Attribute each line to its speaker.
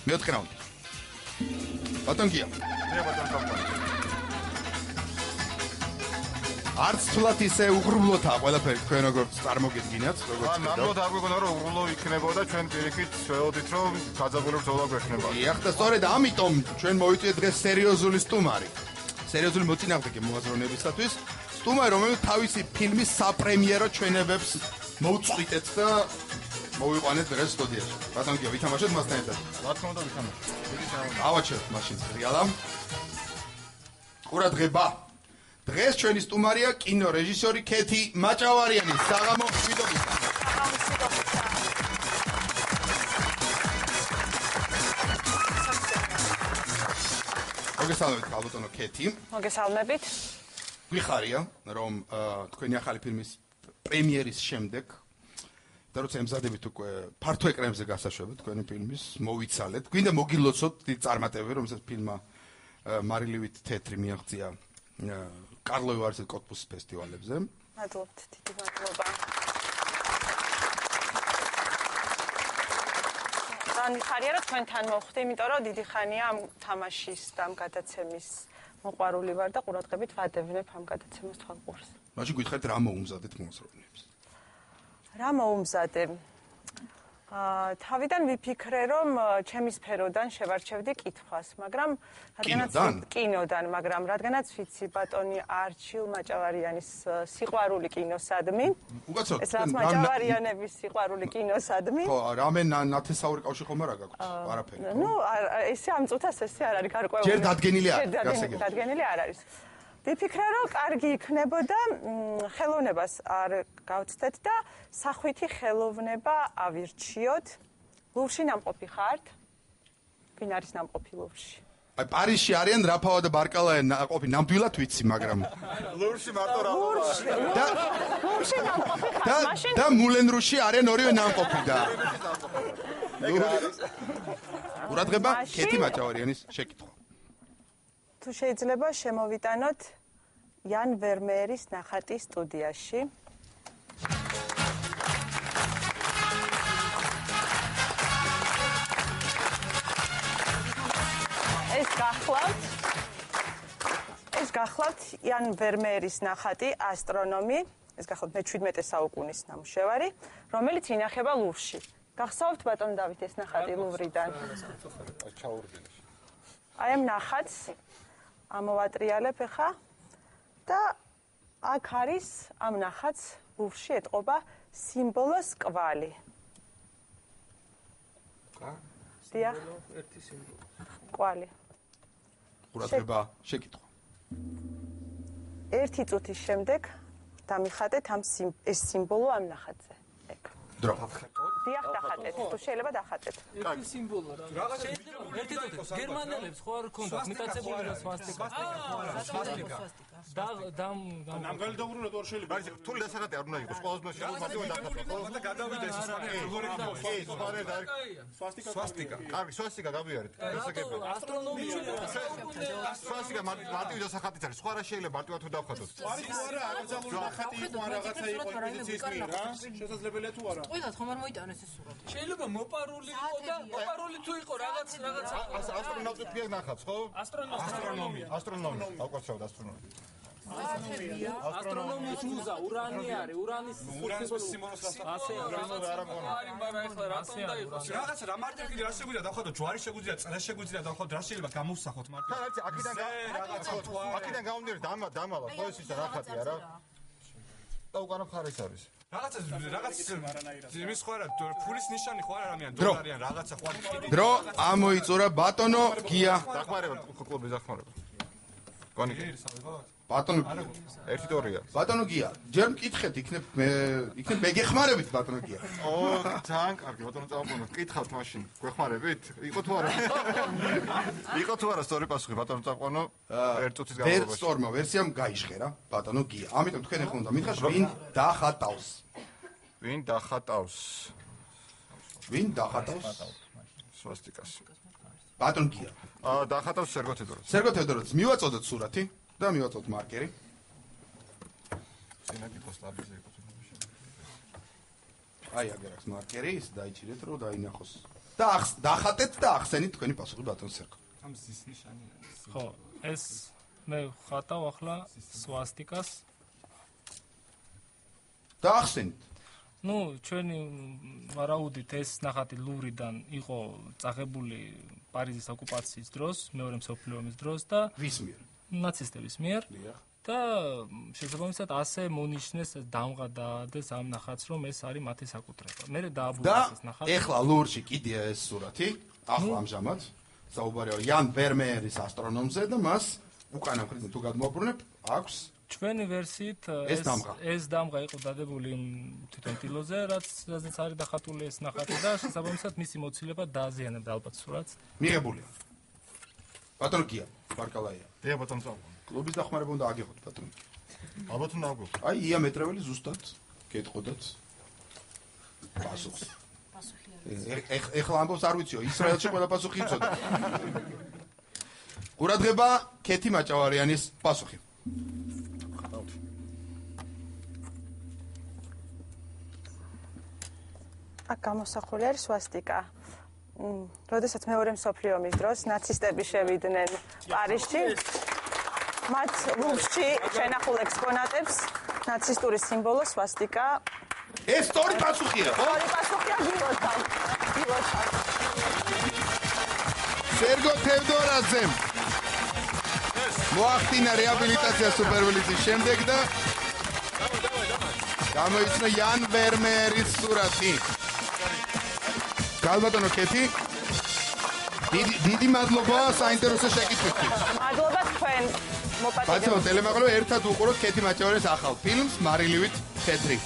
Speaker 1: მეოთხე რაუნდი. ბატონ გია.
Speaker 2: მე ბატონ კამპანი.
Speaker 1: არც თვლად ისე უღრუბლოთაა ყველაფერი თქვენ როგორც წარმოგედგინათ, როგორც
Speaker 2: ნამდვილად არ გვექნა რომ უღრუბლო იქნებოდა ჩვენ პირიქით ვეოდით რომ გაძაბული ბრძოლა გვექნება.
Speaker 1: ეხ და სწორედ ამიტომ ჩვენ მოვიწვიეთ დღეს სერიოზული სტუმარი. სერიოზული მოწინააღმდეგე მოაზროვნებისათვის. სტუმარი, რომელიც თავისი ფილმის საპრემიერო ჩვენებებს მოუწყვიტეთ და მოვიყვანეთ დღეს სტუდიაში. ბატონ გია, ვითამაშოთ მასთან ერთად.
Speaker 2: რა თქმა უნდა ვითამაშოთ.
Speaker 1: ავაჩერთ მაშინ რეალა. ყურადღება. დღეს ჩვენი სტუმარია კინორეჟისორი ქეთი მაჭავარიანი. საღამო მშვიდობისა. მოგესალმებით, ალბათონო ქეთი.
Speaker 3: მოგესალმებით.
Speaker 1: გვიხარია, რომ თქვენი ახალი ფილმის პრემიერის შემდეგ და როცა ემზადებით უკვე ფართო ეკრანებზე გასაშვებად თქვენი ფილმის მოვიცალეთ. გვინდა მოგილოცოთ დიდ წარმატებები, რომელსაც ფილმმა მარილივით თეთრი მიაღწია კარლოვი ვარის კოტბუს ფესტივალებზე.
Speaker 3: მადლობთ, დიდი მადლობა. განიხარია რომ თქვენთან მოხვდი, იმიტომ რომ დიდი ხანია ამ თამაშის და ამ გადაცემის მოყვარული ვარ და ყურადღებით ვადევნებ ამ გადაცემას თვალყურს.
Speaker 1: მაშინ გითხარით რა მოუმზადეთ მოაზროვნეებს?
Speaker 3: რა მოუმზადე? თავიდან ვიფიქრე რომ ჩემი სფეროდან შევარჩევდი კითხვას, მაგრამ რადგანაც ვიცი ბატონი არჩილ მაჭავარიანის სიყვარული კინოსადმი. ეს რაც მაჭავარიანების სიყვარული კინოსადმი.
Speaker 1: ხო, რამე ნათესაური კავშირი ხომ არა გაქვთ? არაფერი.
Speaker 3: ნუ ესე ამ წუთას ესე არ არის გარკვეული.
Speaker 1: ჯერ დადგენილი არ არის.
Speaker 3: დადგენილი არ არის. ვიფიქრე რომ კარგი იქნებოდა ხელოვნებას არ გავცდეთ და სახვითი ხელოვნება ავირჩიოთ. ლუვრში ნამყოფი ხართ? ვინ არის ნამყოფი ლუვრში?
Speaker 1: აი პარიზში არიან რაფავა და ბარკალა ნამყოფი, ნამდვილად ვიცი, მაგრამ
Speaker 2: ლუვრში მარტო რა.
Speaker 3: ლუვრში ნამყოფი ხართ, მაშინ
Speaker 1: და მულენრუში არიან ორივე ნამყოფი და ყურადღება ქეთი მაჭავარიანის შეკითხვა.
Speaker 3: თუ შეიძლება შემოვიტანოთ იან ვერმეერის ნახატი სტუდიაში. ეს გახლავთ იან ვერმეერის ნახატი ასტრონომი, ეს გახლავთ მე-17 საუკუნის ნამუშევარი, რომელიც ინახება ლუვრში. გახსოვთ ბატონ დავით ეს ნახატი ლუვრიდან? აი ამ ნახატს ამოვატრიალებ ახლა და აქ არის ამ ნახატს ლუვრში ეტყობა სიმბოლოს კვალი. დიახ. ერთი სიმბოლო. კვალი.
Speaker 1: ყურადღება შეკითხვა.
Speaker 3: ერთი წუთის შემდეგ დამიხატეთ ეს სიმბოლო ამ ნახატზე. ეგ.
Speaker 1: დრო.
Speaker 3: დიახ, დახატეთ. თუ შეიძლება დახატეთ.
Speaker 4: ერთი სიმბოლო რა. რაღაც შეიძლება ერთი წუთი გერმანელებს ხო არ ქონდათ მიტაცებული რა სვასტიკა. სვასტიკა.
Speaker 5: ნამგალი დაუბრუნოთ ორ შეიძლება.
Speaker 2: არის რთული დასახატი არ უნდა იყოს. ყოველთვის შემოვიდა და გადავიდეს ის სვასტიკა. კარგი, სვასტიკა გავიარეთ. ესაკებია.
Speaker 4: ასტრონომიაში
Speaker 2: სვასტიკა მარტივი დასახატიც არის. სხვა რა შეიძლება მარტივად თუ დავხატოთ.
Speaker 5: არის თუ არა, აკრძალული ნახატი იყო ან რაღაცა იყო ინკვიზიციის მიერ რა? შესაძლებელია თუ არა?
Speaker 6: ყველას ხომ არ მოიტანეს ეს სურათი.
Speaker 4: შეიძლება მოპარული იყო და მოპარული თუ იყო რაღაც
Speaker 2: ასტრონავტი ფიერ ნახატს, ხო?
Speaker 4: ასტრონომია.
Speaker 2: ასტრონომია. ავკაცავთ ასტრონომია.
Speaker 4: ასტრონომიის მუზა, ურანი არის, ურანის
Speaker 5: სიმბოლოს
Speaker 4: ასე
Speaker 2: არა მგონა.
Speaker 4: არის, მაგრამ ახლა რატომ დაიყოს?
Speaker 5: რაღაც რა მარტივი კიდე რა შეგვიძლია დავხატოთ, ჯვარი შეგვიძლია, წრე შეგვიძლია დავხატოთ, რა შეიძლება გამოვსახოთ მარტივი.
Speaker 2: რა არის აქიდან გამომდინარე დამალა, ხო ეს ის ნახატია რა. და უკანა მხარეს არის.
Speaker 5: რაღაც იმის ხო არა, ფულის ნიშანი ხო არა რამიან, დოლარი ან რაღაცა ხო არის.
Speaker 1: დრო ამოიწურა ბატონო გია.
Speaker 2: დახმარება, კლუბის დახმარება. გონიკი.
Speaker 1: ბატონო
Speaker 2: ერთი დორია.
Speaker 1: ბატონო გია, ჯერ მკითხეთ, იქნებ მე გეხმარებით ბატონო გია.
Speaker 2: ო, ძალიან კარგი, ბატონო წავყვნოთ. კითხავთ მაშინ, გვეხმარებით? იყო თუ არა? იყო თუ არა სწორი პასუხი, ბატონო წავყვნო. ერთ წუთის განმავლობაში.
Speaker 1: სწორმა ვერსიამ გაიჟღერა ბატონო გია. ამიტომ თქვენ ეხლა უნდა მითხართ ვინ დახატავს.
Speaker 2: ვინ დახატავს?
Speaker 1: ვინ დახატავს?
Speaker 2: სვასტიკას.
Speaker 1: ბატონო გია.
Speaker 2: დახატავს სერგო თედოროძე.
Speaker 1: სერგო თედოროძე, მივაწოდოთ სურათი და მივაწოდოთ მარკერი.
Speaker 2: სინაკითხოს ლაბიზე იყო.
Speaker 1: აი აგერ აქვს მარკერი, ის დაიჭირეთ რომ დაინახოს და დახატეთ და ახსენით თქვენი პასუხი ბატონ სერგო.
Speaker 5: ამ ზის ნიშანი.
Speaker 4: ხო, ეს მე ხატავ ახლა სვასტიკას.
Speaker 1: და ახსენით.
Speaker 4: ნუ ჩვენი ვარაუდით ეს ნახატი ლუვრიდან იყო წაღებული პარიზის ოკუპაციის დროს, მეორე მსოფლიო ომის დროს და
Speaker 1: ვის მიერ?
Speaker 4: ნაცისტების მიერ. და შესაბამისად ასე მონიშნეს დამღადადეს ამ ნახატს, რომ ეს არის მათი საკუთრება. მე დააბურეს ეს ნახატი.
Speaker 1: და ეხლა ლურში კიდია ეს სურათი, ახლა ამჟამად საუბარია იან ვერმეერის ასტრონომზე და მას უკანა მხრიდან თუ გადმოაბრუნებ, აქვს
Speaker 4: ჩვენი ვერსიით ეს დამღა იყო დადებული თვითონ ტილოზე, რაზეც არის დახატული ეს ნახატი და შესაბამისად მისი მოცილება დააზიანებდა ალბათ სურათს.
Speaker 1: მიღებულია. ბატონო გია, ბარკალაია.
Speaker 2: დიახ ბატონო წავ.
Speaker 1: კლუბის დახმარება უნდა აგიღოთ ბატონო.
Speaker 2: ალბათ უნდა აგვიღოთ.
Speaker 1: აი ია მეტრეველი ზუსტად გეტყოდათ პასუხს. ეხლა ამბობს არ ვიციო, ისრაელში ყველა პასუხი იცოდა. ყურადღება ქეთი მაჭავარიანის პასუხი.
Speaker 3: აქ გამოსახული არის სვასტიკა. როდესაც მეორე მსოფლიო ომის დროს ნაცისტები შევიდნენ პარიზში, მათ ლუვრში შენახულ ექსპონატებს ნაცისტური სიმბოლო სვასტიკა.
Speaker 1: ეს სწორი პასუხია, ხო?
Speaker 3: სწორი პასუხია გილოთან.
Speaker 1: სერგო თევდორაძემ მოახდინა რეაბილიტაცია სუპერბოლის შემდეგ და გამოიცნო იან ვერმეერის სურათი. გალბატონო ქეთი დიდი მადლობა საინტერესო შეკითხვისთვის.
Speaker 3: მადლობა თქვენ მოპატიებისთვის.
Speaker 1: ბაცო ტელემაყურებელი ერთად უყუროთ ქეთი მაჭავარის ახალ ფილმს მარილივით თეთრი.